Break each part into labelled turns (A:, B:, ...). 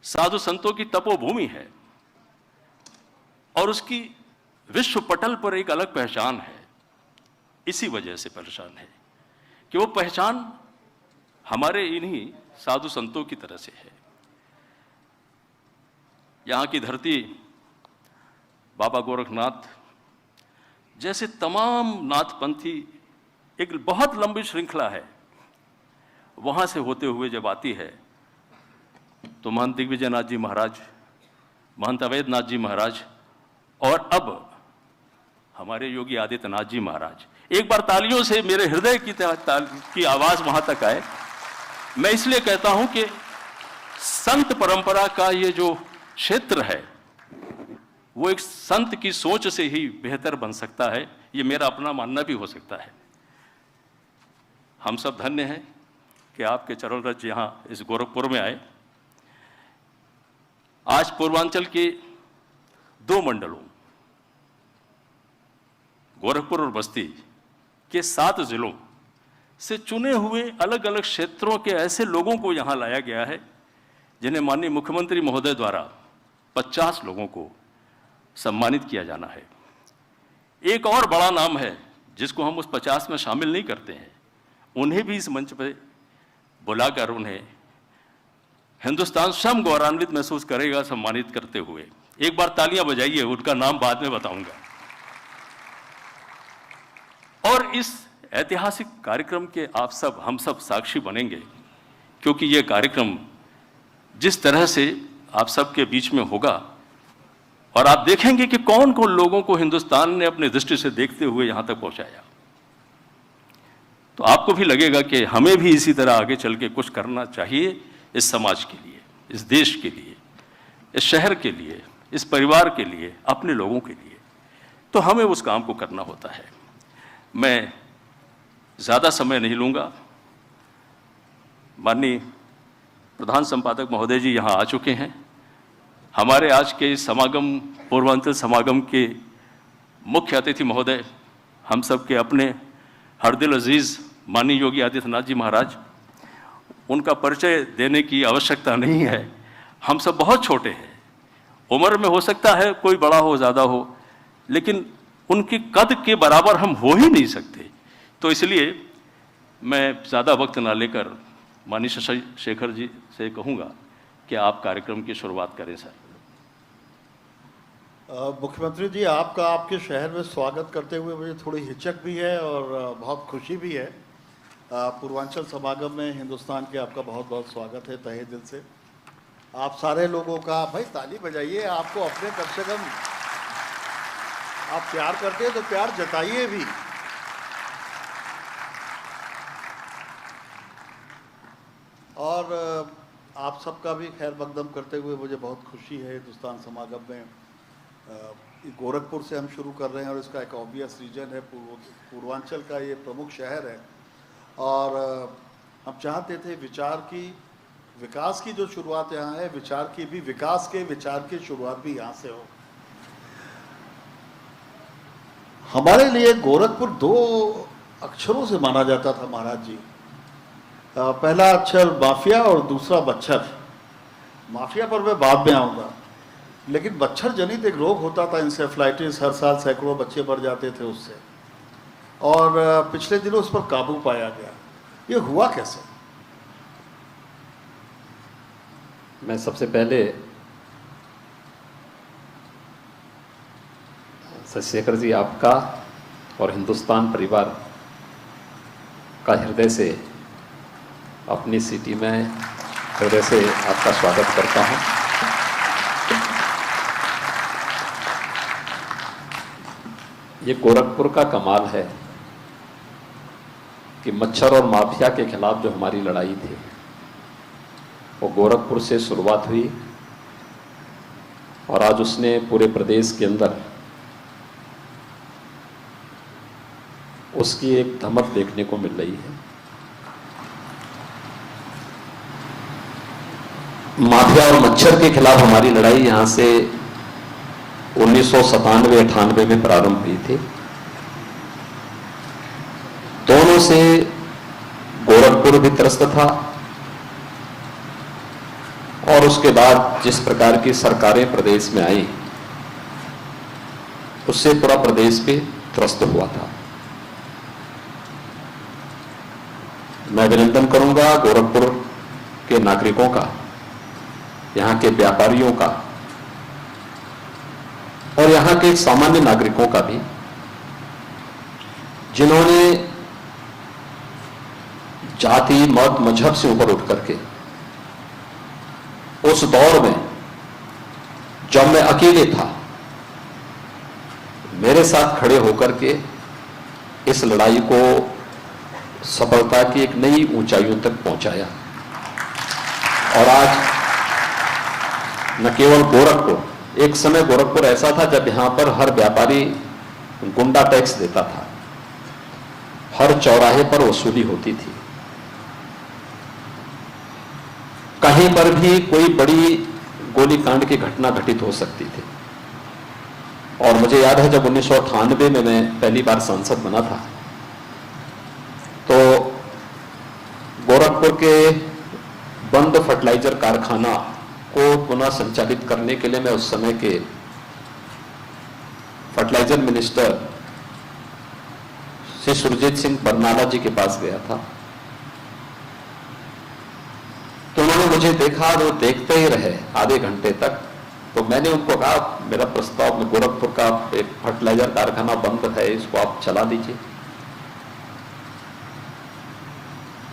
A: साधु संतों की तपोभूमि है और उसकी विश्व पटल पर एक अलग पहचान है। इसी वजह से परेशान है कि वो पहचान हमारे इन्हीं साधु संतों की तरह से है। यहाँ की धरती बाबा गोरखनाथ जैसे तमाम नाथपंथी, एक बहुत लंबी श्रृंखला है, वहां से होते हुए जब आती है तो महंत दिग्विजयनाथ जी महाराज, महंत अवैधनाथ जी महाराज और अब हमारे योगी आदित्यनाथ जी महाराज, एक बार तालियों से मेरे हृदय की आवाज वहां तक आए। मैं इसलिए कहता हूं कि संत परंपरा का ये जो क्षेत्र है वो एक संत की सोच से ही बेहतर बन सकता है। ये मेरा अपना मानना भी हो सकता है। हम सब धन्य हैं कि आपके चरण रज यहां इस गोरखपुर में आए। आज पूर्वांचल के 2 मंडलों, गोरखपुर और बस्ती के 7 जिलों से चुने हुए अलग अलग क्षेत्रों के ऐसे लोगों को यहां लाया गया है जिन्हें माननीय मुख्यमंत्री महोदय द्वारा 50 लोगों को सम्मानित किया जाना है। एक और बड़ा नाम है जिसको हम उस 50 में शामिल नहीं करते हैं, उन्हें भी इस मंच पर बुलाकर उन्हें हिंदुस्तान स्वयं गौरवान्वित महसूस करेगा सम्मानित करते हुए। एक बार तालियां बजाइए, उनका नाम बाद में बताऊंगा। और इस ऐतिहासिक कार्यक्रम के आप सब, हम सब साक्षी बनेंगे, क्योंकि यह कार्यक्रम जिस तरह से आप सबके बीच में होगा और आप देखेंगे कि कौन कौन लोगों को हिंदुस्तान ने अपनी दृष्टि से देखते हुए यहां तक पहुंचाया, तो आपको भी लगेगा कि हमें भी इसी तरह आगे चल के कुछ करना चाहिए इस समाज के लिए, इस देश के लिए, इस शहर के लिए, इस परिवार के लिए, अपने लोगों के लिए। तो हमें उस काम को करना होता है। मैं ज़्यादा समय नहीं लूँगा। माननीय प्रधान संपादक महोदय जी यहाँ आ चुके हैं। हमारे आज के इस समागम, पूर्वांचल समागम के मुख्य अतिथि महोदय, हम सब के अपने हरदिल अजीज़ माननीय योगी आदित्यनाथ जी महाराज, उनका परिचय देने की आवश्यकता नहीं है। हम सब बहुत छोटे हैं, उम्र में हो सकता है कोई बड़ा हो, ज़्यादा हो, लेकिन उनके कद के बराबर हम हो ही नहीं सकते। तो इसलिए मैं ज़्यादा वक्त ना लेकर माननीय शशि शेखर जी से कहूँगा कि आप कार्यक्रम की शुरुआत करें। सर,
B: मुख्यमंत्री जी, आपका आपके शहर में स्वागत करते हुए मुझे थोड़ी हिचक भी है और बहुत खुशी भी है। पूर्वांचल समागम में हिंदुस्तान के आपका बहुत बहुत स्वागत है तहे दिल से। आप सारे लोगों का, भाई ताली बजाइए, आपको अपने कम से कम आप प्यार करते हैं तो प्यार जताइए भी। और आप सबका भी खैर मकदम करते हुए मुझे बहुत खुशी है। हिंदुस्तान समागम में गोरखपुर से हम शुरू कर रहे हैं और इसका एक ऑब्वियस रीजन है, पूर्वांचल का ये प्रमुख शहर है और हम चाहते थे विकास की जो शुरुआत यहाँ है, विचार की भी, विचार की शुरुआत भी यहाँ से हो। हमारे लिए गोरखपुर 2 अक्षरों से माना जाता था महाराज जी। पहला अक्षर माफिया और दूसरा मच्छर। माफिया पर मैं बाद में आऊँगा, लेकिन मच्छर जनित एक रोग होता था इंसेफ्लाइटिस, हर साल सैकड़ों बच्चे मर जाते थे उससे, और पिछले दिनों उस पर काबू पाया गया। ये हुआ कैसे?
C: मैं सबसे पहले शशि शेखर जी, आपका और हिंदुस्तान परिवार का हृदय से, अपनी सिटी में हृदय से आपका स्वागत करता हूं। ये गोरखपुर का कमाल है कि मच्छर और माफिया के खिलाफ जो हमारी लड़ाई थी वो गोरखपुर से शुरुआत हुई और आज उसने पूरे प्रदेश के अंदर उसकी एक धमक देखने को मिल रही है। माफिया और मच्छर के खिलाफ हमारी लड़ाई यहां से 1997-98 में प्रारंभ हुई थी। दोनों से गोरखपुर भी त्रस्त था और उसके बाद जिस प्रकार की सरकारें प्रदेश में आई, उससे पूरा प्रदेश भी त्रस्त हुआ था। मैं अभिनंदन करूंगा गोरखपुर के नागरिकों का, यहां के व्यापारियों का और यहां के सामान्य नागरिकों का भी, जिन्होंने जाति मत मजहब से ऊपर उठ करके उस दौर में जब मैं अकेले था, मेरे साथ खड़े होकर के इस लड़ाई को सफलता की एक नई ऊंचाइयों तक पहुंचाया। और आज न केवल गोरखपुर, एक समय गोरखपुर ऐसा था जब यहां पर हर व्यापारी गुंडा टैक्स देता था, हर चौराहे पर वसूली होती थी, कहीं पर भी कोई बड़ी गोलीकांड की घटना घटित हो सकती थी। और मुझे याद है जब 1998 में मैं पहली बार सांसद बना था, तो गोरखपुर के बंद फर्टिलाइजर कारखाना को पुनः संचालित करने के लिए मैं उस समय के फर्टिलाइजर मिनिस्टर श्री सुरजीत सिंह बरनाला जी के पास गया था। तो उन्होंने मुझे देखा, वो देखते ही रहे आधे घंटे तक। तो मैंने उनको कहा, मेरा प्रस्ताव में गोरखपुर का एक फर्टिलाइजर कारखाना बंद है, इसको आप चला दीजिए।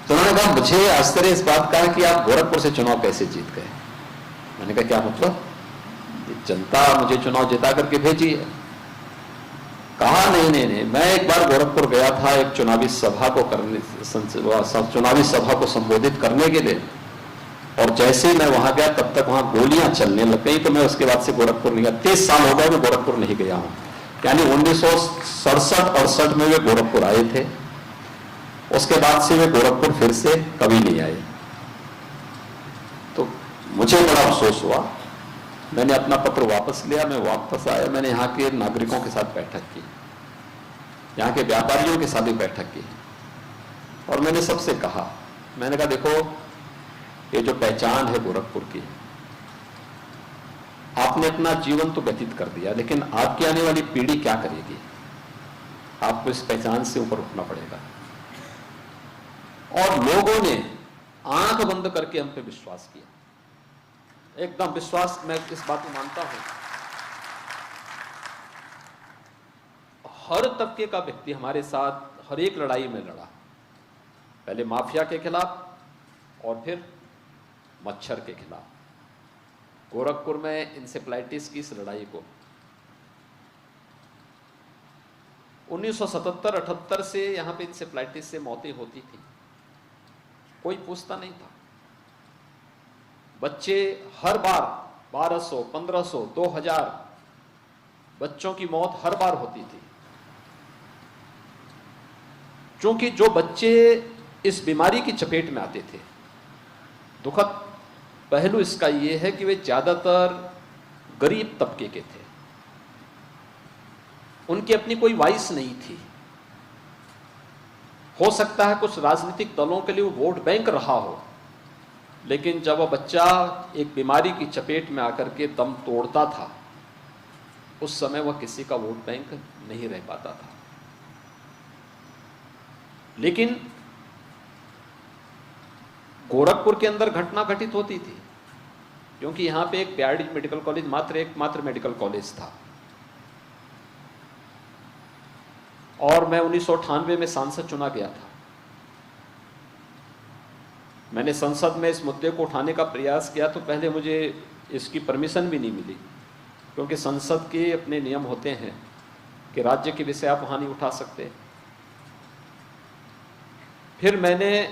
C: तो उन्होंने कहा, मुझे आश्चर्य इस बात का है कि आप गोरखपुर से चुनाव कैसे जीत गए। मैंने कहा, क्या मतलब? जनता मुझे चुनाव जिता करके भेजी है। कहा, नहीं, मैं एक बार गोरखपुर गया था एक चुनावी सभा को संबोधित करने के लिए, और जैसे ही मैं वहां गया तब तक वहां गोलियां चलने लग गई। तो मैं उसके बाद से गोरखपुर नहीं गया। 30 साल हो गए मैं गोरखपुर नहीं गया हूं। यानी 1967-68 में वे गोरखपुर आए थे, उसके बाद से वे गोरखपुर फिर से कभी नहीं आए। तो मुझे बड़ा अफसोस हुआ। मैंने अपना पत्र वापस लिया, मैं वापस आया। मैंने यहाँ के नागरिकों के साथ बैठक की, यहाँ के व्यापारियों के साथ भी बैठक की, और मैंने सबसे कहा, मैंने कहा, देखो ये जो पहचान है गोरखपुर की, आपने अपना जीवन तो व्यतीत कर दिया, लेकिन आपकी आने वाली पीढ़ी क्या करेगी? आपको इस पहचान से ऊपर उठना पड़ेगा। और लोगों ने आंख बंद करके हम पे विश्वास किया, एकदम विश्वास। मैं इस बात को मानता हूं, हर तबके का व्यक्ति हमारे साथ हर एक लड़ाई में लड़ा, पहले माफिया के खिलाफ और फिर मच्छर के खिलाफ। गोरखपुर में इंसेफ्लाइटिस की इस लड़ाई को 1977-78 से यहां पे इंसेफ्लाइटिस से मौतें होती थी, कोई पूछता नहीं था। बच्चे हर बार 1200, 1500, 2000 बच्चों की मौत हर बार होती थी, क्योंकि जो बच्चे इस बीमारी की चपेट में आते थे, दुखद पहलू इसका यह है कि वे ज्यादातर गरीब तबके के थे, उनकी अपनी कोई वॉइस नहीं थी। हो सकता है कुछ राजनीतिक दलों के लिए वो वोट बैंक रहा हो, लेकिन जब वह बच्चा एक बीमारी की चपेट में आकर के दम तोड़ता था, उस समय वह किसी का वोट बैंक नहीं रह पाता था। लेकिन गोरखपुर के अंदर घटना घटित होती थी, क्योंकि यहां पे एक बीआरडी मेडिकल कॉलेज एकमात्र मेडिकल कॉलेज था। और मैं 1998 में सांसद चुना गया था। मैंने संसद में इस मुद्दे को उठाने का प्रयास किया, तो पहले मुझे इसकी परमिशन भी नहीं मिली, क्योंकि संसद के अपने नियम होते हैं कि राज्य के विषय आप वहां नहीं उठा सकते। फिर मैंने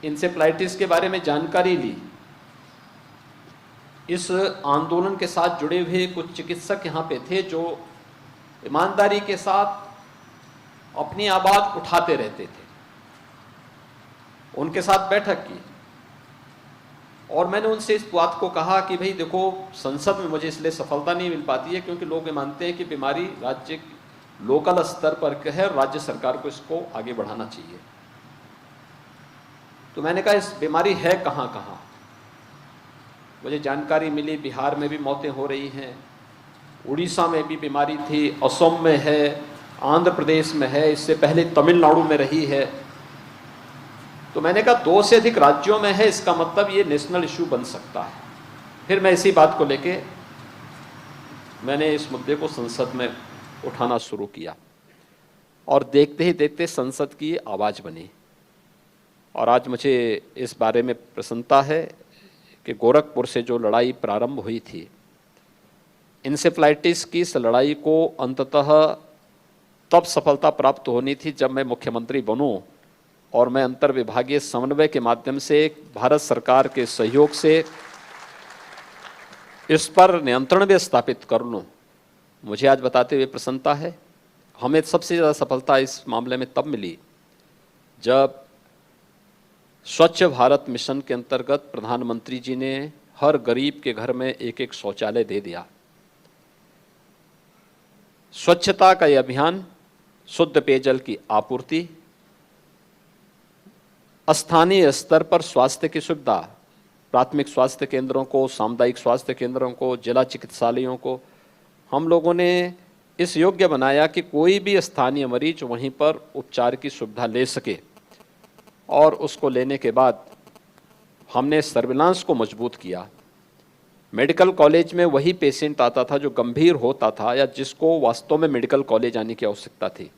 C: इंसेफ्लाइटिस के बारे में जानकारी ली। इस आंदोलन के साथ जुड़े हुए कुछ चिकित्सक यहाँ पे थे जो ईमानदारी के साथ अपनी आवाज उठाते रहते थे। उनके साथ बैठक की और मैंने उनसे इस बात को कहा कि भाई देखो, संसद में मुझे इसलिए सफलता नहीं मिल पाती है क्योंकि लोग ये मानते हैं कि बीमारी राज्य लोकल स्तर पर है, राज्य सरकार को इसको आगे बढ़ाना चाहिए। तो मैंने कहा इस बीमारी है कहाँ कहाँ। मुझे जानकारी मिली बिहार में भी मौतें हो रही हैं, उड़ीसा में भी बीमारी थी, असम में है, आंध्र प्रदेश में है, इससे पहले तमिलनाडु में रही है। तो मैंने कहा 2 से अधिक राज्यों में है, इसका मतलब ये नेशनल इशू बन सकता है। फिर मैं इसी बात को लेके मैंने इस मुद्दे को संसद में उठाना शुरू किया और देखते ही देखते संसद की आवाज़ बनी। और आज मुझे इस बारे में प्रसन्नता है कि गोरखपुर से जो लड़ाई प्रारंभ हुई थी, इंसेफ्लाइटिस की इस लड़ाई को अंततः तब सफलता प्राप्त होनी थी जब मैं मुख्यमंत्री बनूं और मैं अंतर्विभागीय समन्वय के माध्यम से भारत सरकार के सहयोग से इस पर नियंत्रण भी स्थापित कर लूं। मुझे आज बताते हुए प्रसन्नता है, हमें सबसे ज़्यादा सफलता इस मामले में तब मिली जब स्वच्छ भारत मिशन के अंतर्गत प्रधानमंत्री जी ने हर गरीब के घर में एक एक शौचालय दे दिया। स्वच्छता का यह अभियान, शुद्ध पेयजल की आपूर्ति, स्थानीय स्तर पर स्वास्थ्य की सुविधा, प्राथमिक स्वास्थ्य केंद्रों को, सामुदायिक स्वास्थ्य केंद्रों को, जिला चिकित्सालयों को हम लोगों ने इस योग्य बनाया कि कोई भी स्थानीय मरीज वहीं पर उपचार की सुविधा ले सके। और उसको लेने के बाद हमने सर्विलांस को मजबूत किया। मेडिकल कॉलेज में वही पेशेंट आता था जो गंभीर होता था या जिसको वास्तव में मेडिकल कॉलेज आने की आवश्यकता थी।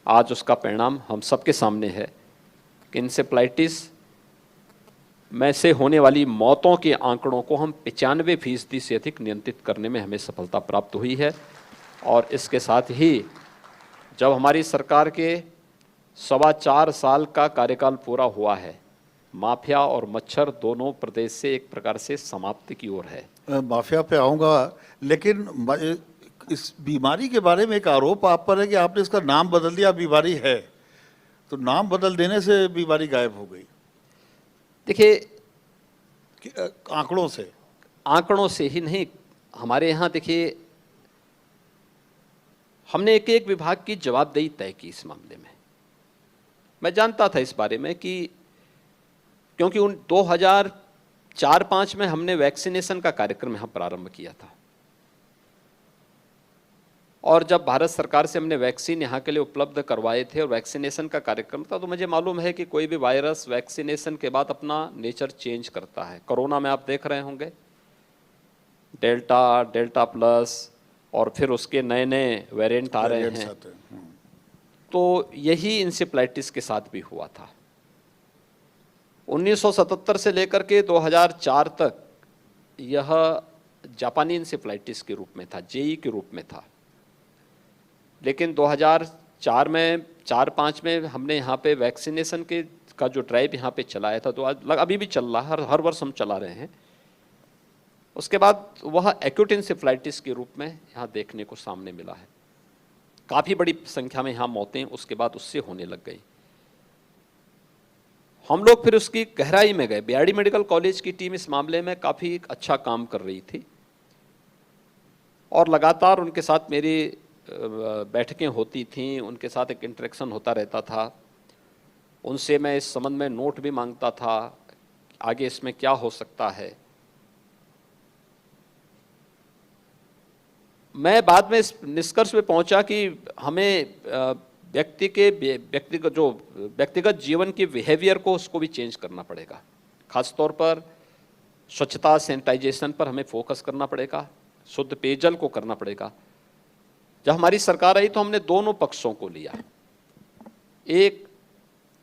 C: आज उसका परिणाम हम सबके सामने है कि इंसेफ्लाइटिस में से होने वाली मौतों के आंकड़ों को हम 95% से अधिक नियंत्रित करने में हमें सफलता प्राप्त हुई है। और इसके साथ ही जब हमारी सरकार के 4.25 साल का कार्यकाल पूरा हुआ है, माफिया और मच्छर दोनों प्रदेश से एक प्रकार से समाप्ति की ओर है।
B: माफिया पे आऊँगा, लेकिन इस बीमारी के बारे में एक आरोप आप पर है कि आपने इसका नाम बदल दिया, बीमारी है तो नाम बदल देने से बीमारी गायब हो गई।
C: देखिए,
B: आंकड़ों से
C: ही नहीं, हमारे यहाँ देखिए हमने एक एक विभाग की जवाबदेही तय की इस मामले में। मैं जानता था इस बारे में कि क्योंकि उन 2004-05 में हमने वैक्सीनेशन का कार्यक्रम यहाँ प्रारंभ किया था और जब भारत सरकार से हमने वैक्सीन यहाँ के लिए उपलब्ध करवाए थे और वैक्सीनेशन का कार्यक्रम था, तो मुझे मालूम है कि कोई भी वायरस वैक्सीनेशन के बाद अपना नेचर चेंज करता है। कोरोना में आप देख रहे होंगे डेल्टा, डेल्टा प्लस और फिर उसके नए नए वेरिएंट आ रहे हैं। तो यही इंसेफ्लाइटिस के साथ भी हुआ था। 1977 से लेकर के 2004 तक यह जापानी इंसेफ्लाइटिस के रूप में था, जेई के रूप में था। लेकिन 2004 में 4-5 में हमने यहाँ पे वैक्सीनेशन के का जो ड्राइव यहाँ पे चलाया था, तो आज अभी भी चल रहा है, हर वर्ष हम चला रहे हैं। उसके बाद वह एक्यूट इंसेफ्लाइटिस के रूप में यहाँ देखने को सामने मिला है। काफ़ी बड़ी संख्या में यहाँ मौतें उसके बाद उससे होने लग गई। हम लोग फिर उसकी गहराई में गए। बीआरडी मेडिकल कॉलेज की टीम इस मामले में काफ़ी अच्छा काम कर रही थी और लगातार उनके साथ मेरी बैठकें होती थीं, उनके साथ एक इंटरेक्शन होता रहता था। उनसे मैं इस संबंध में नोट भी मांगता था, आगे इसमें क्या हो सकता है। मैं बाद में इस निष्कर्ष पे पहुंचा कि हमें व्यक्तिगत जीवन के बिहेवियर को उसको भी चेंज करना पड़ेगा। खासतौर पर स्वच्छता, सैनिटाइजेशन पर हमें फोकस करना पड़ेगा, शुद्ध पेयजल को करना पड़ेगा। जब हमारी सरकार आई तो हमने दोनों पक्षों को लिया। एक,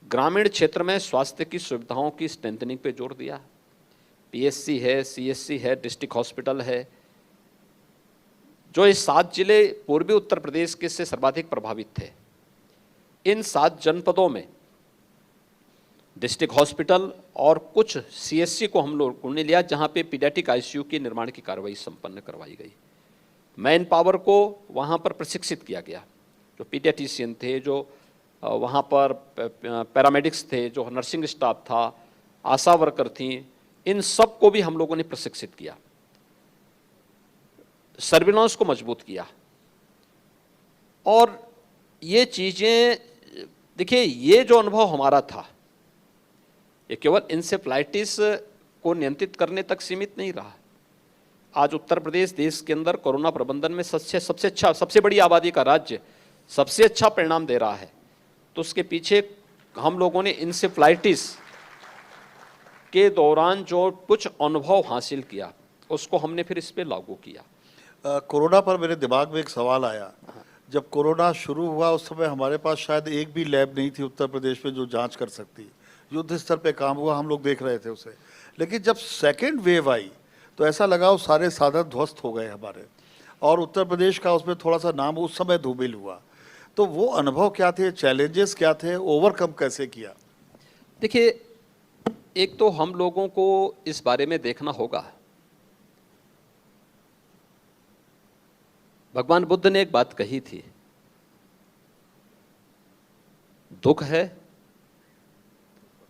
C: ग्रामीण क्षेत्र में स्वास्थ्य की सुविधाओं की स्ट्रेंथनिंग पे जोर दिया। पीएचसी है, सीएचसी है, डिस्ट्रिक्ट हॉस्पिटल है, जो ये 7 जिले पूर्वी उत्तर प्रदेश के से सर्वाधिक प्रभावित थे। इन 7 जनपदों में डिस्ट्रिक्ट हॉस्पिटल और कुछ सीएचसी को हम लोगों ने लिया, जहां पे पीडियाट्रिक आईसीयू के निर्माण की कार्रवाई संपन्न करवाई गई। मैन पावर को वहां पर प्रशिक्षित किया गया, जो पीडियाट्रिशियन थे, जो वहां पर पैरामेडिक्स थे, जो नर्सिंग स्टाफ था, आशा वर्कर थी, इन सब को भी हम लोगों ने प्रशिक्षित किया। सर्विलांस को मजबूत किया। और ये चीज़ें देखिए, ये जो अनुभव हमारा था, ये केवल इंसेफ्लाइटिस को नियंत्रित करने तक सीमित नहीं रहा। आज उत्तर प्रदेश देश के अंदर कोरोना प्रबंधन में सबसे अच्छा, सबसे बड़ी आबादी का राज्य, सबसे अच्छा परिणाम दे रहा है। तो उसके पीछे हम लोगों ने इंसेफ्लाइटिस के दौरान जो कुछ अनुभव हासिल किया उसको हमने फिर इस पे लागू किया।
B: कोरोना पर मेरे दिमाग में एक सवाल आया। जब कोरोना शुरू हुआ उस समय हमारे पास शायद एक भी लैब नहीं थी उत्तर प्रदेश में जो जांच कर सकती। युद्ध स्तर पे काम हुआ, हम लोग देख रहे थे उसे। लेकिन जब सेकेंड वेव आई तो ऐसा लगा वो सारे साधन ध्वस्त हो गए हमारे, और उत्तर प्रदेश का उसमें थोड़ा सा नाम उस समय धूमिल हुआ। तो वो अनुभव क्या थे, चैलेंजेस क्या थे, ओवरकम कैसे किया?
C: देखिए, एक तो हम लोगों को इस बारे में देखना होगा, भगवान बुद्ध ने एक बात कही थी, दुख है,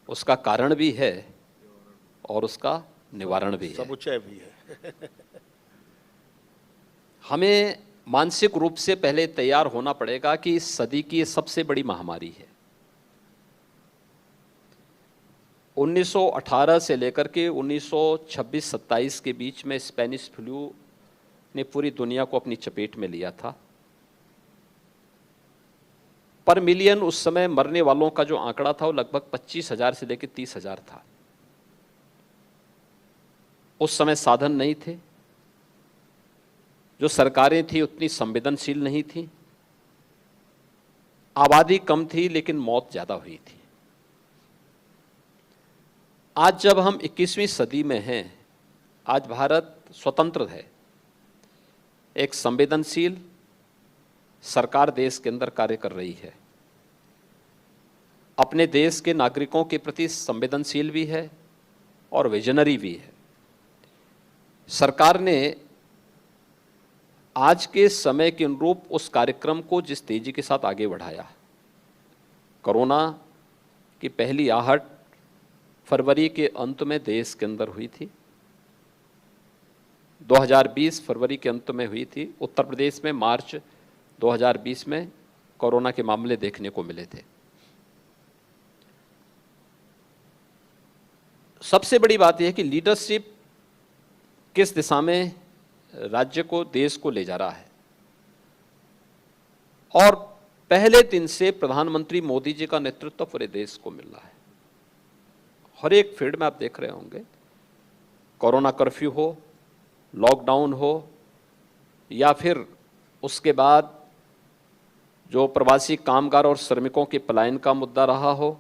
C: उसका कारण भी है और उसका निवारण भी है,
B: समुच्चय भी है।
C: हमें मानसिक रूप से पहले तैयार होना पड़ेगा कि इस सदी की सबसे बड़ी महामारी है। 1918 से लेकर के 1926-27 के बीच में स्पेनिश फ्लू ने पूरी दुनिया को अपनी चपेट में लिया था। पर मिलियन उस समय मरने वालों का जो आंकड़ा था वो लगभग 25,000 से लेकर 30,000 था। उस समय साधन नहीं थे, जो सरकारें थी उतनी संवेदनशील नहीं थी, आबादी कम थी लेकिन मौत ज्यादा हुई थी। आज जब हम 21वीं सदी में हैं, आज भारत स्वतंत्र है, एक संवेदनशील सरकार देश के अंदर कार्य कर रही है, अपने देश के नागरिकों के प्रति संवेदनशील भी है और विजनरी भी है। सरकार ने आज के समय के अनुरूप उस कार्यक्रम को जिस तेजी के साथ आगे बढ़ाया, कोरोना की पहली आहट फरवरी के अंत में देश के अंदर हुई थी, 2020 फरवरी के अंत में हुई थी। उत्तर प्रदेश में मार्च 2020 में कोरोना के मामले देखने को मिले थे। सबसे बड़ी बात यह है कि लीडरशिप किस दिशा में राज्य को, देश को ले जा रहा है। और पहले दिन से प्रधानमंत्री मोदी जी का नेतृत्व पूरे देश को मिल रहा है। हर एक फील्ड में आप देख रहे होंगे, कोरोना कर्फ्यू हो, लॉकडाउन हो, या फिर उसके बाद जो प्रवासी कामगार और श्रमिकों के पलायन का मुद्दा रहा हो,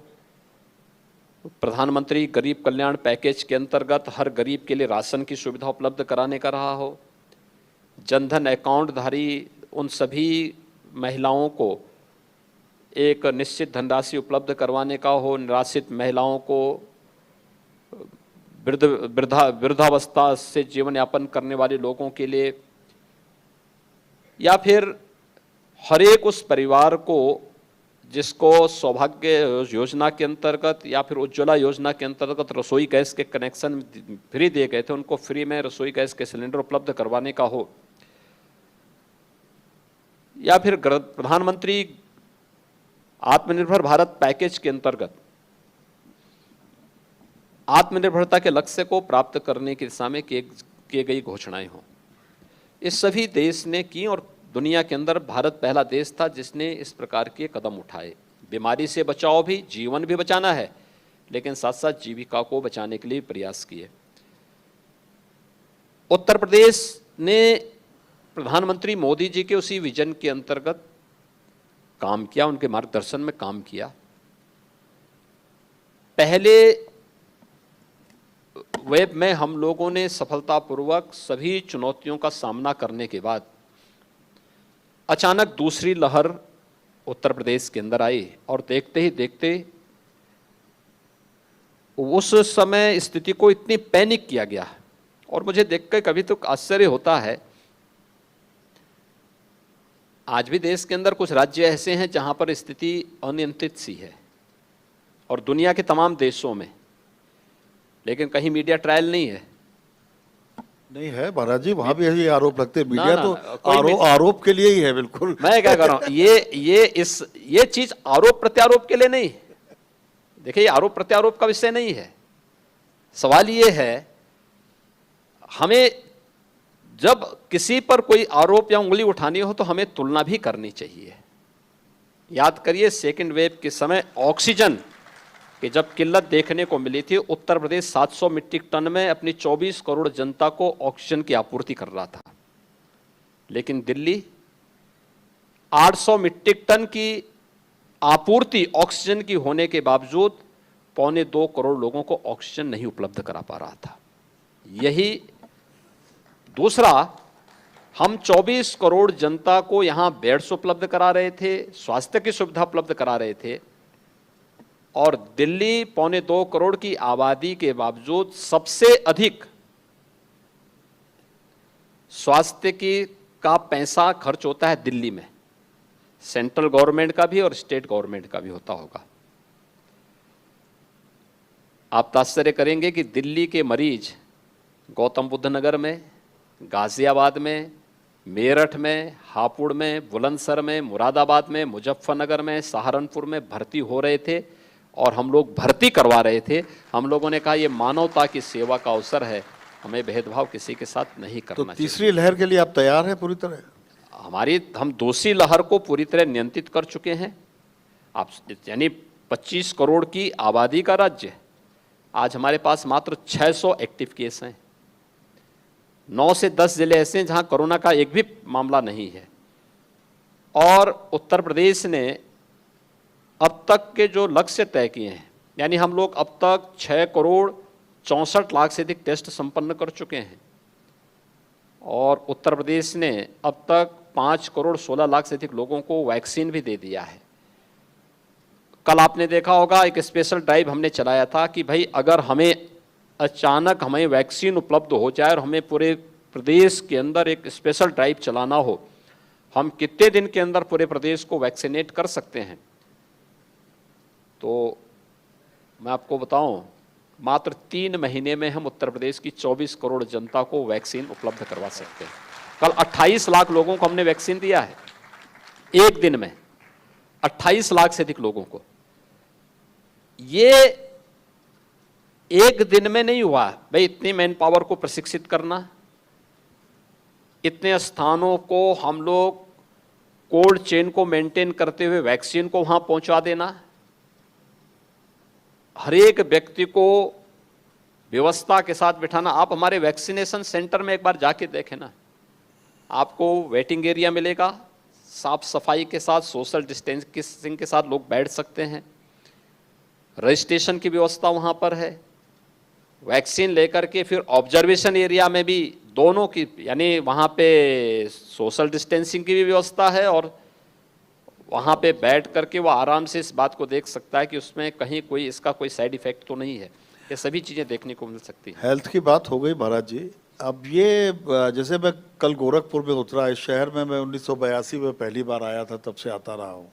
C: प्रधानमंत्री गरीब कल्याण पैकेज के अंतर्गत हर गरीब के लिए राशन की सुविधा उपलब्ध कराने का रहा हो, जनधन अकाउंट धारी उन सभी महिलाओं को एक निश्चित धनराशि उपलब्ध करवाने का हो, निराश्रित महिलाओं को वृद्धावस्था से जीवन यापन करने वाले लोगों के लिए, या फिर हर एक उस परिवार को जिसको सौभाग्य योजना के अंतर्गत या फिर उज्ज्वला योजना के अंतर्गत रसोई गैस के कनेक्शन फ्री दिए गए थे, उनको फ्री में रसोई गैस के सिलेंडर उपलब्ध करवाने का हो, या फिर प्रधानमंत्री आत्मनिर्भर भारत पैकेज के अंतर्गत आत्मनिर्भरता के लक्ष्य को प्राप्त करने की दिशा में किए गई घोषणाएं हों, इस सभी देश ने की। और दुनिया के अंदर भारत पहला देश था जिसने इस प्रकार के कदम उठाए। बीमारी से बचाव भी, जीवन भी बचाना है, लेकिन साथ साथ जीविका को बचाने के लिए प्रयास किए। उत्तर प्रदेश ने प्रधानमंत्री मोदी जी के उसी विजन के अंतर्गत काम किया, उनके मार्गदर्शन में काम किया। पहले वेब में हम लोगों ने सफलतापूर्वक सभी चुनौतियों का सामना करने के बाद अचानक दूसरी लहर उत्तर प्रदेश के अंदर आई, और देखते ही देखते उस समय स्थिति को इतनी पैनिक किया गया। और मुझे देखकर कभी तो आश्चर्य होता है, आज भी देश के अंदर कुछ राज्य ऐसे हैं जहां पर स्थिति अनियंत्रित सी है, और दुनिया के तमाम देशों में, लेकिन कहीं मीडिया ट्रायल नहीं है।
B: नहीं है महाराज जी, वहां भी यही आरोप लगते हैं। मीडिया
C: ना,
B: तो आरोप के लिए ही है। बिल्कुल,
C: मैं क्या कर रहा हूं, ये चीज आरोप प्रत्यारोप के लिए नहीं। देखिए, ये आरोप प्रत्यारोप का विषय नहीं है। सवाल ये है, हमें जब किसी पर कोई आरोप या उंगली उठानी हो तो हमें तुलना भी करनी चाहिए। याद करिए, सेकेंड वेव के समय ऑक्सीजन की जब किल्लत देखने को मिली थी, उत्तर प्रदेश 700 मीट्रिक टन में अपनी 24 करोड़ जनता को ऑक्सीजन की आपूर्ति कर रहा था, लेकिन दिल्ली 800 मीट्रिक टन की आपूर्ति ऑक्सीजन की होने के बावजूद 1.25 करोड़ लोगों को ऑक्सीजन नहीं उपलब्ध करा पा रहा था। यही दूसरा, हम 24 करोड़ जनता को यहां बेड्स उपलब्ध करा रहे थे, स्वास्थ्य की सुविधा उपलब्ध करा रहे थे, और दिल्ली 1.25 करोड़ की आबादी के बावजूद सबसे अधिक स्वास्थ्य का पैसा खर्च होता है दिल्ली में। सेंट्रल गवर्नमेंट का भी और स्टेट गवर्नमेंट का भी होता होगा। आप आश्चर्य करेंगे कि दिल्ली के मरीज गौतम बुद्ध नगर में, गाजियाबाद में, मेरठ में, हापुड़ में, बुलंदशहर में, मुरादाबाद में, मुजफ्फरनगर में, सहारनपुर में भर्ती हो रहे थे, और हम लोग भर्ती करवा रहे थे। हम लोगों ने कहा ये मानवता की सेवा का अवसर है, हमें भेदभाव किसी के साथ नहीं करना चाहिए।
B: तो तीसरी लहर के लिए आप तैयार हैं पूरी तरह?
C: हम दूसरी लहर को पूरी तरह नियंत्रित कर चुके हैं। आप यानी 25 करोड़ की आबादी का राज्य, आज हमारे पास मात्र 600 एक्टिव केस हैं। 9 से 10 जिले ऐसे हैं जहां कोरोना का एक भी मामला नहीं है। और उत्तर प्रदेश ने अब तक के जो लक्ष्य तय किए हैं, यानी हम लोग अब तक 6 करोड़ 64 लाख से अधिक टेस्ट संपन्न कर चुके हैं, और उत्तर प्रदेश ने अब तक 5 करोड़ 16 लाख से अधिक लोगों को वैक्सीन भी दे दिया है। कल आपने देखा होगा, एक स्पेशल ड्राइव हमने चलाया था कि भाई अगर हमें अचानक वैक्सीन उपलब्ध हो जाए और हमें पूरे प्रदेश के अंदर एक स्पेशल ड्राइव चलाना हो, हम कितने दिन के अंदर पूरे प्रदेश को वैक्सीनेट कर सकते हैं। तो मैं आपको बताऊं, मात्र 3 महीने में हम उत्तर प्रदेश की 24 करोड़ जनता को वैक्सीन उपलब्ध करवा सकते हैं। कल 28 लाख लोगों को हमने वैक्सीन दिया है, एक दिन में 28 लाख से अधिक लोगों को। ये एक दिन में नहीं हुआ भाई, इतनी मैन पावर को प्रशिक्षित करना, इतने स्थानों को हम लोग कोल्ड चेन को मेंटेन करते हुए वैक्सीन को वहां पहुंचा देना, हर एक व्यक्ति को व्यवस्था के साथ बिठाना। आप हमारे वैक्सीनेशन सेंटर में एक बार जाके देखें ना, आपको वेटिंग एरिया मिलेगा, साफ सफाई के साथ, सोशल डिस्टेंसिंग के साथ लोग बैठ सकते हैं, रजिस्ट्रेशन की व्यवस्था वहां पर है, वैक्सीन लेकर के फिर ऑब्जर्वेशन एरिया में भी दोनों की, यानी वहाँ पे सोशल डिस्टेंसिंग की भी व्यवस्था है, और वहाँ पे बैठ करके वो आराम से इस बात को देख सकता है कि उसमें कहीं कोई इसका कोई साइड इफेक्ट तो नहीं है। ये सभी चीज़ें देखने को मिल सकती हैं।
B: हेल्थ की बात हो गई महाराज जी। अब ये जैसे मैं कल गोरखपुर में उतरा, इस शहर में मैं 1982 में पहली बार आया था, तब से आता रहा हूँ।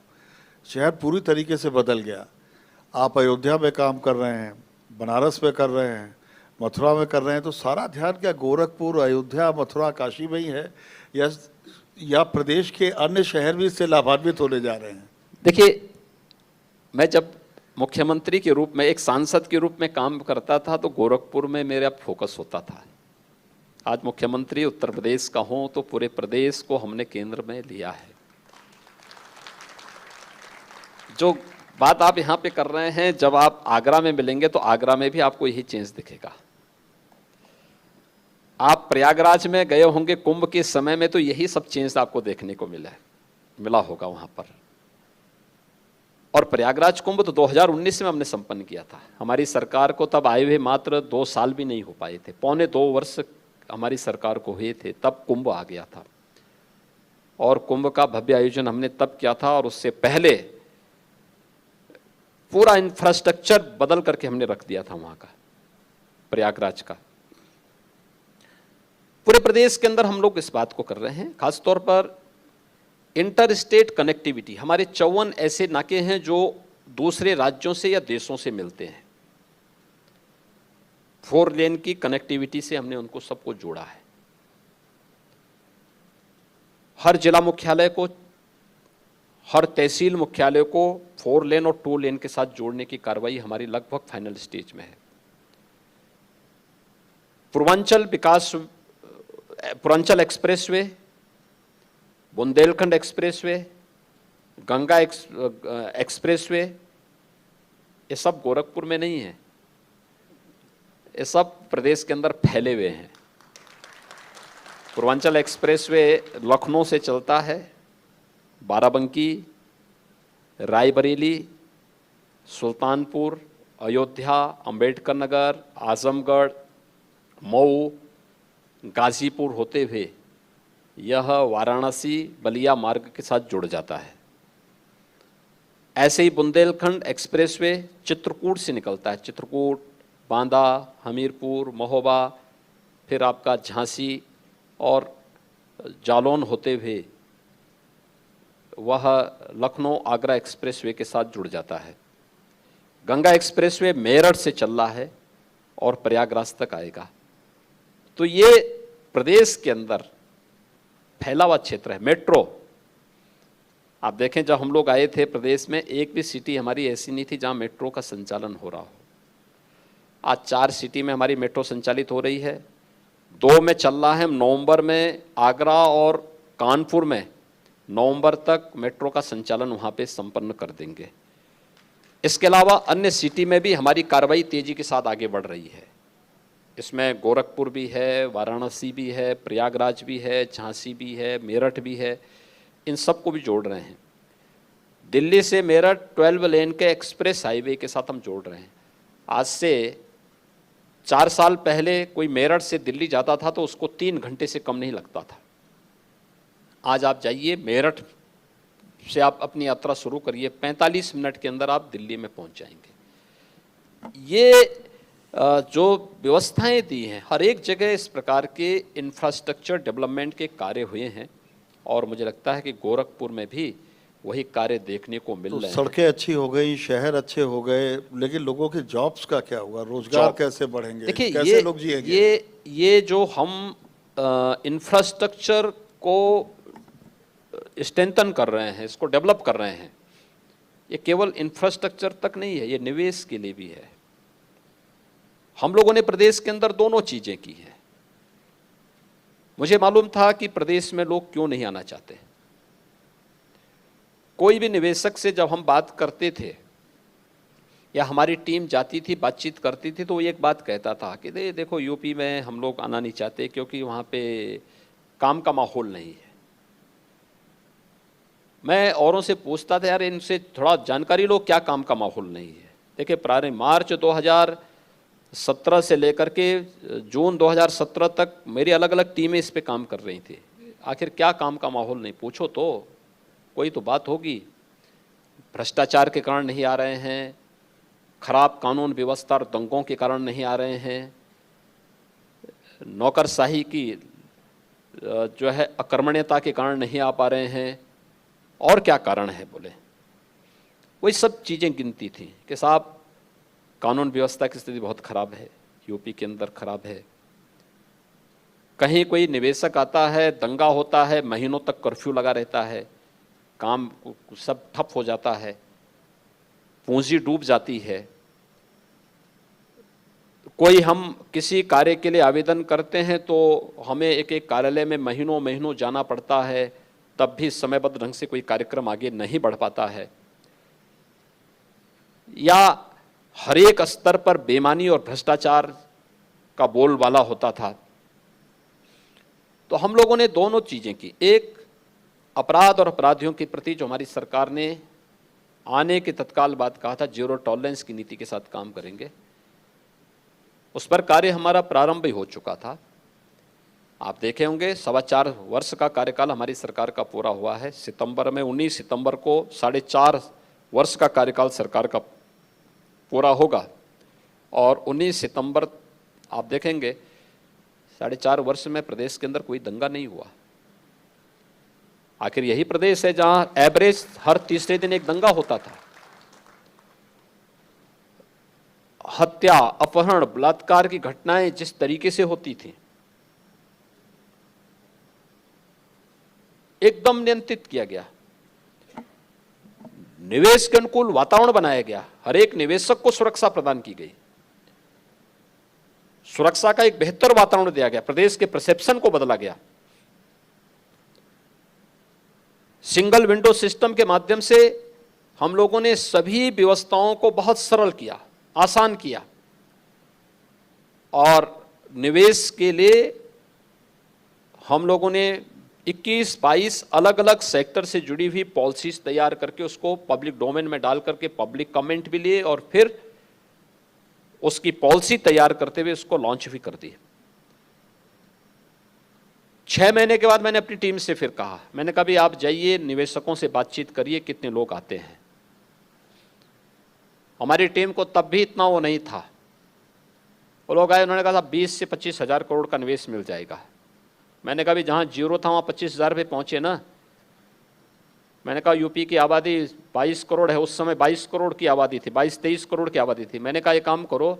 B: शहर पूरी तरीके से बदल गया। आप अयोध्या में काम कर रहे हैं, बनारस में कर रहे हैं, मथुरा में कर रहे हैं, तो सारा ध्यान क्या गोरखपुर, अयोध्या, मथुरा, काशी में ही है, या प्रदेश के अन्य शहर भी इससे लाभान्वित होने जा रहे हैं?
C: देखिए, मैं जब मुख्यमंत्री के रूप में, एक सांसद के रूप में काम करता था तो गोरखपुर में मेरा फोकस होता था। आज मुख्यमंत्री उत्तर प्रदेश का हूं तो पूरे प्रदेश को हमने केंद्र में लिया है। जो बात आप यहाँ पे कर रहे हैं, जब आप आगरा में मिलेंगे तो आगरा में भी आपको यही चेंज दिखेगा। आप प्रयागराज में गए होंगे कुंभ के समय में, तो यही सब चेंज आपको देखने को मिला होगा वहां पर। और प्रयागराज कुंभ तो 2019 में हमने संपन्न किया था। हमारी सरकार को तब आए हुए मात्र 2 साल भी नहीं हो पाए थे, 1.25 वर्ष हमारी सरकार को हुए थे, तब कुंभ आ गया था। और कुंभ का भव्य आयोजन हमने तब किया था, और उससे पहले पूरा इंफ्रास्ट्रक्चर बदल करके हमने रख दिया था वहां का, प्रयागराज का। पूरे प्रदेश के अंदर हम लोग इस बात को कर रहे हैं। खासतौर पर इंटर स्टेट कनेक्टिविटी, हमारे 54 ऐसे नाके हैं जो दूसरे राज्यों से या देशों से मिलते हैं। 4 लेन की कनेक्टिविटी से हमने उनको सबको जोड़ा है। हर जिला मुख्यालय को, हर तहसील मुख्यालय को 4 लेन और 2 लेन के साथ जोड़ने की कार्रवाई हमारी लगभग फाइनल स्टेज में है। Purvanchal expressway, Bundelkhand expressway, Ganga expressway, ये सब गोरखपुर में नहीं है, ये सब प्रदेश के अंदर फैले हुए हैं। पूर्वांचल एक्सप्रेसवे लखनऊ से चलता है, बाराबंकी, रायबरेली, सुल्तानपुर, अयोध्या, अंबेडकर नगर, आजमगढ़, मऊ, गाजीपुर होते हुए यह वाराणसी बलिया मार्ग के साथ जुड़ जाता है। ऐसे ही बुंदेलखंड एक्सप्रेसवे चित्रकूट से निकलता है, चित्रकूट, बांदा, हमीरपुर, महोबा, फिर आपका झांसी और जालौन होते हुए वह लखनऊ आगरा एक्सप्रेसवे के साथ जुड़ जाता है। गंगा एक्सप्रेसवे मेरठ से चल रहा है और प्रयागराज तक आएगा। तो ये प्रदेश के अंदर फैला हुआ क्षेत्र है। मेट्रो, आप देखें जब हम लोग आए थे प्रदेश में, एक भी सिटी हमारी ऐसी नहीं थी जहां मेट्रो का संचालन हो रहा हो। आज 4 सिटी में हमारी मेट्रो संचालित हो रही है, 2 में चल रहा है। नवंबर में आगरा और कानपुर में नवंबर तक मेट्रो का संचालन वहां पे संपन्न कर देंगे। इसके अलावा अन्य सिटी में भी हमारी कार्रवाई तेजी के साथ आगे बढ़ रही है। इसमें गोरखपुर भी है, वाराणसी भी है, प्रयागराज भी है, झांसी भी है, मेरठ भी है, इन सबको भी जोड़ रहे हैं। दिल्ली से मेरठ 12 लेन के एक्सप्रेस हाईवे के साथ हम जोड़ रहे हैं। आज से 4 साल पहले कोई मेरठ से दिल्ली जाता था तो उसको 3 घंटे से कम नहीं लगता था। आज आप जाइए, मेरठ से आप अपनी यात्रा शुरू करिए, 45 मिनट के अंदर आप दिल्ली में पहुंच जाएंगे। ये जो व्यवस्थाएं दी हैं, हर एक जगह इस प्रकार के इंफ्रास्ट्रक्चर डेवलपमेंट के कार्य हुए हैं और मुझे लगता है कि गोरखपुर में भी वही कार्य देखने को मिल रहे हैं।
B: सड़कें अच्छी हो गई, शहर अच्छे हो गए, लेकिन लोगों के जॉब्स का क्या हुआ? रोजगार कैसे बढ़ेंगे?
C: देखिए,
B: कैसे लोग जिएंगे?
C: ये जो हम इंफ्रास्ट्रक्चर को स्ट्रेंथन कर रहे हैं, इसको डेवलप कर रहे हैं, ये केवल इंफ्रास्ट्रक्चर तक नहीं है, ये निवेश के लिए भी है। हम लोगों ने प्रदेश के अंदर दोनों चीजें की हैं। मुझे मालूम था कि प्रदेश में लोग क्यों नहीं आना चाहते। कोई भी निवेशक से जब हम बात करते थे या हमारी टीम जाती थी, बातचीत करती थी, तो वो एक बात कहता था कि देखो यूपी में हम लोग आना नहीं चाहते क्योंकि वहाँ पे काम का माहौल नहीं है। मैं औरों से पूछता था, यार इनसे थोड़ा जानकारी लो, क्या काम का माहौल नहीं है। देखिए, प्रारंभ मार्च 2017 से लेकर के जून 2017 तक मेरी अलग अलग टीमें इस पे काम कर रही थी। आखिर क्या काम का माहौल नहीं, पूछो तो कोई तो बात होगी। भ्रष्टाचार के कारण नहीं आ रहे हैं, खराब कानून व्यवस्था और दंगों के कारण नहीं आ रहे हैं, नौकरशाही की जो है अकर्मण्यता के कारण नहीं आ पा रहे हैं, और क्या कारण है बोले। वही सब चीज़ें गिनती थी कि साहब कानून व्यवस्था की स्थिति बहुत खराब है, यूपी के अंदर खराब है। कहीं कोई निवेशक आता है, दंगा होता है, महीनों तक कर्फ्यू लगा रहता है, काम सब ठप हो जाता है, पूंजी डूब जाती है। कोई हम किसी कार्य के लिए आवेदन करते हैं तो हमें एक एक कार्यालय में महीनों महीनों जाना पड़ता है, तब भी समयबद्ध ढंग से कोई कार्यक्रम आगे नहीं बढ़ पाता है। या हर एक स्तर पर बेईमानी और भ्रष्टाचार का बोलबाला होता था। तो हम लोगों ने दोनों चीजें की। एक, अपराध और अपराधियों के प्रति जो हमारी सरकार ने आने के तत्काल बाद कहा था, जीरो टॉलरेंस की नीति के साथ काम करेंगे, उस पर कार्य हमारा प्रारंभ ही हो चुका था। आप देखे होंगे 4.25 वर्ष का कार्यकाल हमारी सरकार का पूरा हुआ है। सितंबर में 19 सितंबर को 4.5 वर्ष का कार्यकाल सरकार का पूरा होगा और 19 सितंबर आप देखेंगे 4.5 वर्ष में प्रदेश के अंदर कोई दंगा नहीं हुआ। आखिर यही प्रदेश है जहां एवरेज हर तीसरे दिन एक दंगा होता था। हत्या, अपहरण, बलात्कार की घटनाएं जिस तरीके से होती थी, एकदम नियंत्रित किया गया। निवेश के अनुकूल वातावरण बनाया गया, हर एक निवेशक को सुरक्षा प्रदान की गई। सुरक्षा का एक बेहतर वातावरण दिया गया, प्रदेश के परसेप्शन को बदला गया। सिंगल विंडो सिस्टम के माध्यम से हम लोगों ने सभी व्यवस्थाओं को बहुत सरल किया, आसान किया, और निवेश के लिए हम लोगों ने 21-22 अलग अलग सेक्टर से जुड़ी हुई पॉलिसीज तैयार करके उसको पब्लिक डोमेन में डाल करके पब्लिक कमेंट भी लिए और फिर उसकी पॉलिसी तैयार करते हुए उसको लॉन्च भी कर दी। 6 महीने के बाद मैंने अपनी टीम से फिर कहा, मैंने कहा भी आप जाइए निवेशकों से बातचीत करिए, कितने लोग आते हैं। हमारी टीम को तब भी इतना वो नहीं था, वो लोग आए, उन्होंने कहा 20 से 25 हज़ार करोड़ का निवेश मिल जाएगा। मैंने कहा भी जहाँ जीरो था वहाँ 25,000 पे पहुँचे ना। मैंने कहा यूपी की आबादी 22 करोड़ है, उस समय 22 करोड़ की आबादी थी, 22-23 करोड़ की आबादी थी। मैंने कहा एक काम करो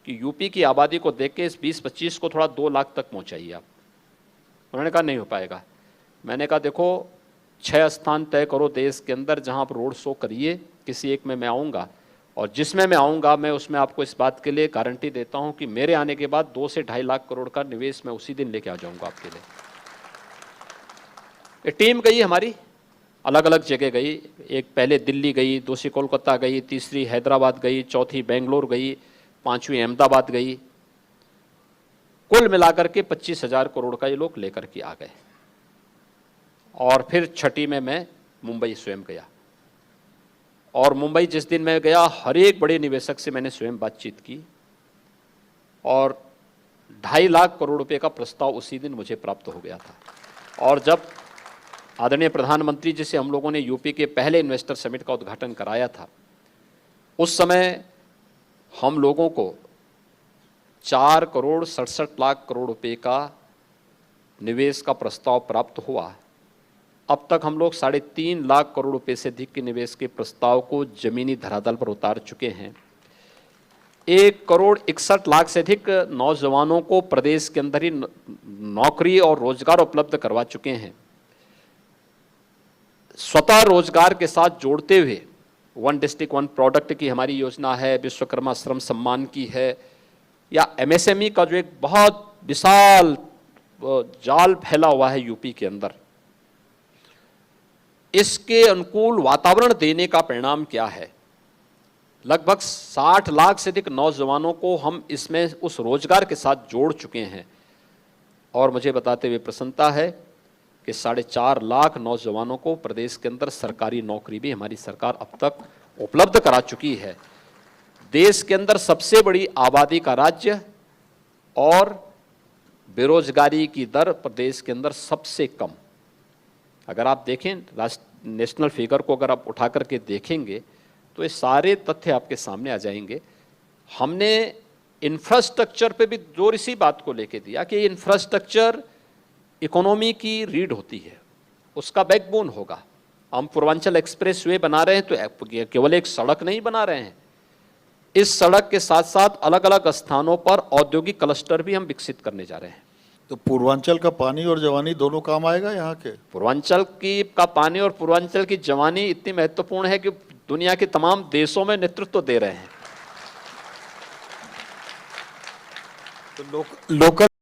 C: कि यूपी की आबादी को देख के इस 20-25 को थोड़ा 2 लाख तक पहुँचाइए आप। उन्होंने कहा नहीं हो पाएगा। मैंने कहा देखो 6 स्थान तय करो देश के अंदर जहाँ आप रोड शो करिए, किसी एक में मैं आऊँगा, और जिसमें मैं आऊँगा मैं उसमें आपको इस बात के लिए गारंटी देता हूँ कि मेरे आने के बाद 2 से 2.5 लाख करोड़ का निवेश मैं उसी दिन लेके आ जाऊँगा आपके लिए। ये टीम गई हमारी, अलग अलग जगह गई, एक पहले दिल्ली गई, दूसरी कोलकाता गई, तीसरी हैदराबाद गई, चौथी बेंगलोर गई, 5वीं अहमदाबाद गई। कुल मिलाकर के 25,000 करोड़ का ये लोग लेकर के आ गए। और फिर छठी में मैं मुंबई स्वयं गया, और मुंबई जिस दिन मैं गया हर एक बड़े निवेशक से मैंने स्वयं बातचीत की, और 2.5 लाख करोड़ रुपए का प्रस्ताव उसी दिन मुझे प्राप्त हो गया था। और जब आदरणीय प्रधानमंत्री जी से हम लोगों ने यूपी के पहले इन्वेस्टर समिट का उद्घाटन कराया था, उस समय हम लोगों को 4 करोड़ 67 लाख करोड़ रुपए का निवेश का प्रस्ताव प्राप्त हुआ। अब तक हम लोग 3.5 लाख करोड़ रुपए से अधिक के निवेश के प्रस्ताव को जमीनी धरातल पर उतार चुके हैं। 1 करोड़ 61 लाख से अधिक नौजवानों को प्रदेश के अंदर ही नौकरी और रोजगार उपलब्ध करवा चुके हैं। स्वतः रोजगार के साथ जोड़ते हुए 1 डिस्ट्रिक्ट 1 प्रोडक्ट की हमारी योजना है, विश्वकर्मा श्रम सम्मान की है, या MSME का जो एक बहुत विशाल जाल फैला हुआ है यूपी के अंदर, इसके अनुकूल वातावरण देने का परिणाम क्या है? लगभग 60 लाख से अधिक नौजवानों को हम इसमें उस रोजगार के साथ जोड़ चुके हैं। और मुझे बताते हुए प्रसन्नता है कि 4.5 लाख नौजवानों को प्रदेश के अंदर सरकारी नौकरी भी हमारी सरकार अब तक उपलब्ध करा चुकी है। देश के अंदर सबसे बड़ी आबादी का राज्य और बेरोजगारी की दर प्रदेश के अंदर सबसे कम। अगर आप देखें नेशनल फिगर को अगर आप उठा करके देखेंगे तो ये सारे तथ्य आपके सामने आ जाएंगे। हमने इंफ्रास्ट्रक्चर पे भी जोर इसी बात को लेके दिया कि इंफ्रास्ट्रक्चर इकोनॉमी की रीढ़ होती है, उसका बैकबोन होगा। हम पूर्वांचल एक्सप्रेस वे बना रहे हैं तो केवल एक सड़क नहीं बना रहे हैं, इस सड़क के साथ साथ अलग अलग स्थानों पर औद्योगिक क्लस्टर भी हम विकसित करने जा रहे हैं।
B: तो पूर्वांचल का पानी और जवानी दोनों काम आएगा यहाँ के?
C: पूर्वांचल का पानी और पूर्वांचल की जवानी इतनी महत्वपूर्ण है कि दुनिया के तमाम देशों में नेतृत्व दे रहे हैं।
B: तो लोकल